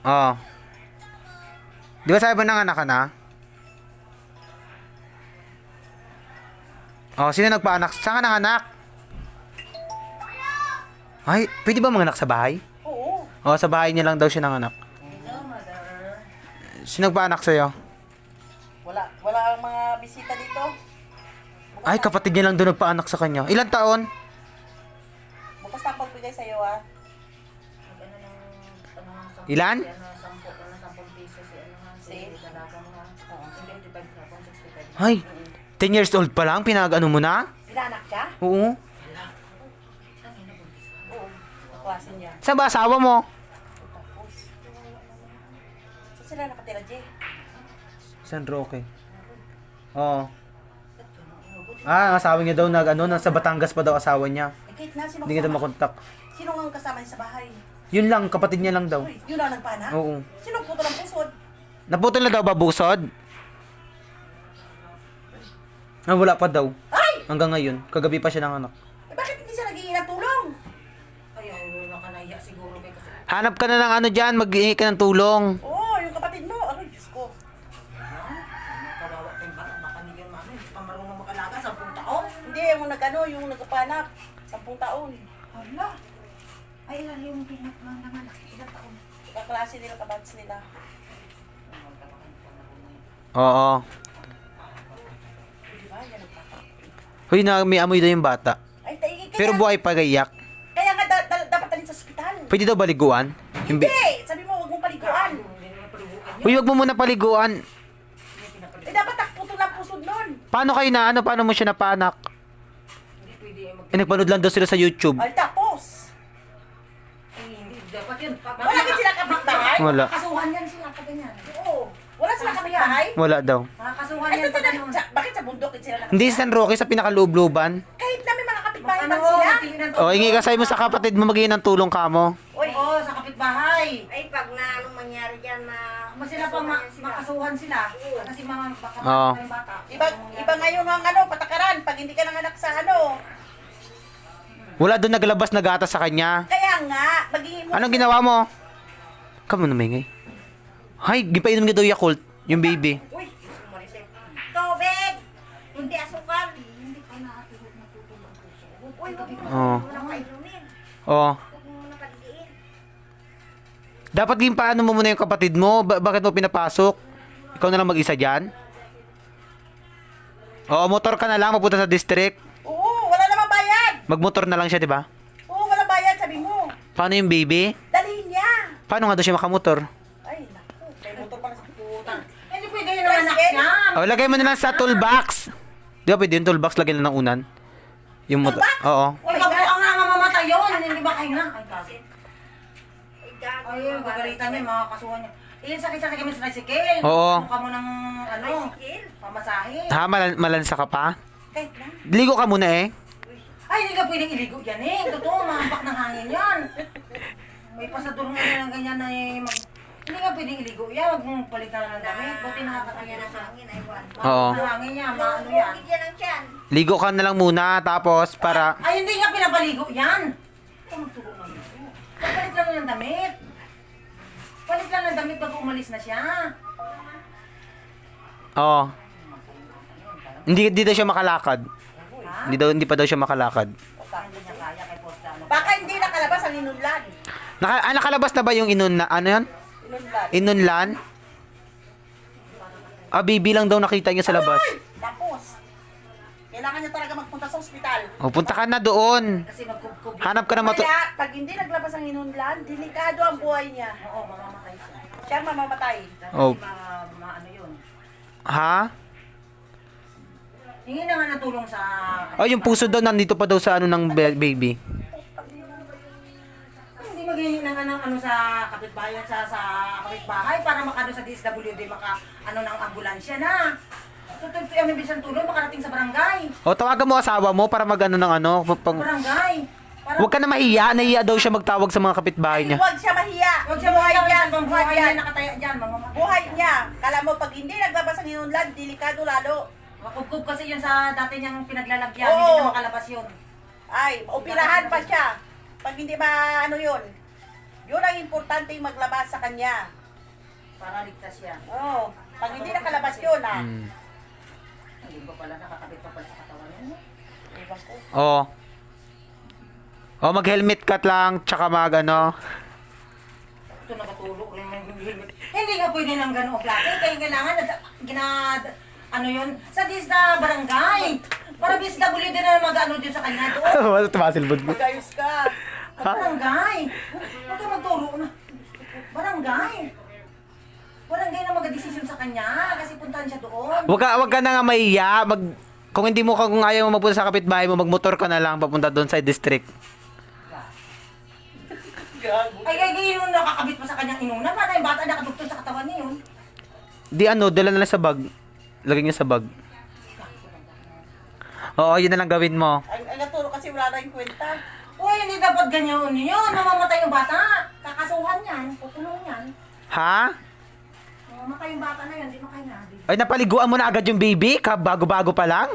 Oh. Di ba sabi mo nanganak ka na? Oh, sino nagpaanak? Saan ka nanganak? Ay, pwede ba manganak sa bahay? Oo. Oh, sa bahay niya lang daw siya nanganak. Hello, mother. Sino nagpaanak sa'yo? Wala ang mga bisita dito. Ay, kapatid niya lang doon nagpaanak sa kanya. Ilang taon? Bukas na pagbigay sa'yo, ah. Ilan? 10 pesos Si? Ay, 10 years old pa lang, pinag-ano mo na? Pinanak siya? Oo. Oo. Naklasin niya. Saan ba asawa mo? Tapos. Saan sila nakatira, Jay? San Roque. Oo. Ah, ang asawa niya daw nasa Batangas pa daw asawa niya. Eh, Kate na, sino Hindi niya daw kasama? makontak. Sino ang kasama niya sa bahay? Yun lang, kapatid niya lang daw. Uy, yun ang nagpanak? Oo. Sino puto ng pusod? Naputol na daw ba busod? Ah, wala pa daw. Ay! Hanggang ngayon. Kagabi pa siya nanganak. Eh, bakit hindi siya naghihingi ng tulong? Ay, nakanahiya siguro kay kasi. Hanap ka na ng ano dyan, mag-iingi ka ng tulong. Oo, yung kapatid mo. Ay, Diyos ko. Kawawa tayong bata, baka hindi yan mami. Hindi pa marunong mag-alaga, 10 taon. Hindi, yung nagpanak. 10 taon. Hala. Ay, ilan yung pinag-nanganak? Ilang taon? Kaklase nila, kabats nila. Oo. Di ba? Yan nagpanak. Huy, may amoy daw yung bata. Ay, kaya, Pero buhay pa gayak. kaya nga dapat talin sa ospital. Pwede daw baliguan? Hindi! Sabi mo, huwag mong paliguan. Huy, wag mo muna paliguan. Eh, dapat takputo ng pusod nun. Paano kayo na, paano mo siya napanak? Hindi pwede mag... Nagpanood lang daw sila sa YouTube. Ay, tapos. Hindi, dapat yun. Wala din sila kapitbahay. Wala. Kasuhan yan sila pag ganyan. Oo. Wala sila kapitbahay. Wala daw. Makakasuhan Ay, yan pag ganun. bakit sa bundok din sila nakatira? Hindi San Roque sa pinakaloob-looban. Kahit na may mga kapitbahay Ano, man sila. tingnan O, hingi ka sa'yo mo sa kapatid mo, magiging ng tulong ka mo. Uy, Oo, sa kapitbahay. Ay, pag na anong mangyari dyan na... Mas sila pa makasuhan sila. Kasi mga baka Oo. tayong bata. iba ngayon ang patakaran. Pag hindi ka nanganak sa Wala doon naglabas na gatas sa kanya. Kaya nga, magiging mo. Anong ginawa mo? Kamu na maingay. Hay, gipainom niya daw Yakult, yung baby. Uy, Marisel. Tubig! Hindi asukal. Hindi pa nakatulog na tutulog ang puso. Uy, wag mo. Oo. Walang kainumin. Oh. Huwag mo muna pagdiin. Dapat yung paano mo muna yung kapatid mo. Bakit mo pinapasok? Ikaw na lang mag-isa dyan? Oo, motor ka na lang, mapunta sa district. Oo, wala namang bayad. Magmotor na lang siya, di ba? Oo, wala bayad, sabi mo. Paano yung baby? Dalhin niya. Paano nga daw siya makamotor? Ay, naku. May motor pala sa puta. Hindi pwede yun ang anak niya. Oh, lagay mo na lang sa toolbox. Di ba pwede yung toolbox, lagay na ng unan? Yung motor. Toolbox? Oo. Uy, ang nga mamamatay yun. Hindi ba kayo na? Ay, kasi. Ay, gago. Ay, yung gagalitan niya, mga kasuhan niya. Ilan sakit-sakit kami sa tricycle. Oo. Mukha mo ng, pamasahe. Ha, malansa ka pa? Kahit na. Ligo ka muna eh. Ay, hindi ka pwedeng iligo yan eh. Totoo, mahambak ng hangin yan. May pasador nga yan ng ganyan na eh. Hindi ka pwedeng iligo yan. Huwag mong palitan ng damit. Buti nakakatanya na sa hangin. Ay, buwan. Oo. Ang hangin niya, maano yan. Bukid yan ang tiyan. Ligo ka na lang muna, tapos para... Ay, hindi nga pinapaligo yan. Ito magtugo ng ligo. Palit lang ng damit. Palit lang ng damit bago umalis na siya. Oo. Hindi daw siya makalakad. Ha? Hindi pa daw siya makalakad. Hindi niya kaya kay Posta. Baka hindi nakalabas ang inunlan. Nakalabas na ba yung inon na, ano yan? Inunlan. Inunlan? Ah, baby lang daw nakita niya sa labas. Tapos, kailangan niya talaga magpunta sa ospital. O, punta ka na doon. Kasi magkubkub. Hanap ka na Kaya, pag hindi naglabas ang inunlan, delikado ang buhay niya. Oo, mamamatay siya. Siya ang mamamatay. Kasi Oh. maano yun. Ha? Hingi na nga ng tulong sa... Oh, yung puso daw nandito pa daw sa ano ng baby. Hindi maghihingi na nga ng ano sa kapitbahay at sa kapitbahay para makano sa DSWD maka ano ng ambulansya na. Tutuloy ang bisan tulong makarating sa barangay. O, tawagan mo asawa mo para magano ng ano. Barangay. Para Huwag ka na mahiya. Nahiya daw siya magtawag sa mga kapitbahay niya. Huwag siya mahiya. Huwag siya Buhay buhay niya. yan. Buhay Buhay niya niya. nakataya dyan. Mamamatay. Buhay niya. Kala mo, pag hindi naglabas ang inunlan, delikado lalo. Makubkub kasi yun sa dati niyang pinaglalagyan. Oo. Hindi na makalabas yun. Ay, upilahan pa siya. Pag hindi ano yun. Yun ang importante yung maglabas sa kanya. Para ligtas siya. Oo. Pag hindi nakalabas yun, ah. Hindi ba pala nakakabit pa pala sa katawan niya? Ewan ko. Oo. Oh, mag-helmet cut lang, tsaka mag ano. Ito nakatulog rin yung helmet. Hindi nga pwede ng gano'ng klase. Kaya kailangan, ano yun, sa disda barangay. Para BSWD na mag-ano dyan sa kanya doon. Wala tumasilbod mo. Mag-ayos ka. Barangay. Huwag ka magturo na. Barangay. Barangay na mag-desisyon sa kanya kasi puntahan siya doon. Wag ka na nga mahiya. Kung hindi mo kung ayaw mo magpunta sa kapitbahay mo, magmotor ka na lang papunta doon sa district. Ay, yun nakakabit pa sa kanyang inuna. Paano yung bata nakadukton sa katawan niya yun? Di ano, dala na lang sa bag. Lagay niya sa bag. Oo, yun na lang gawin mo. Ang naturo kasi wala na yung kwenta. Uy, hindi dapat ganyan yun. Mamamatay yung bata. Kakasuhan yan. Pupunong yan. Ha? Mamamatay yung bata na yun. Hindi mo kayo na. Ay, napaliguan mo na agad yung baby? Bago-bago pa lang?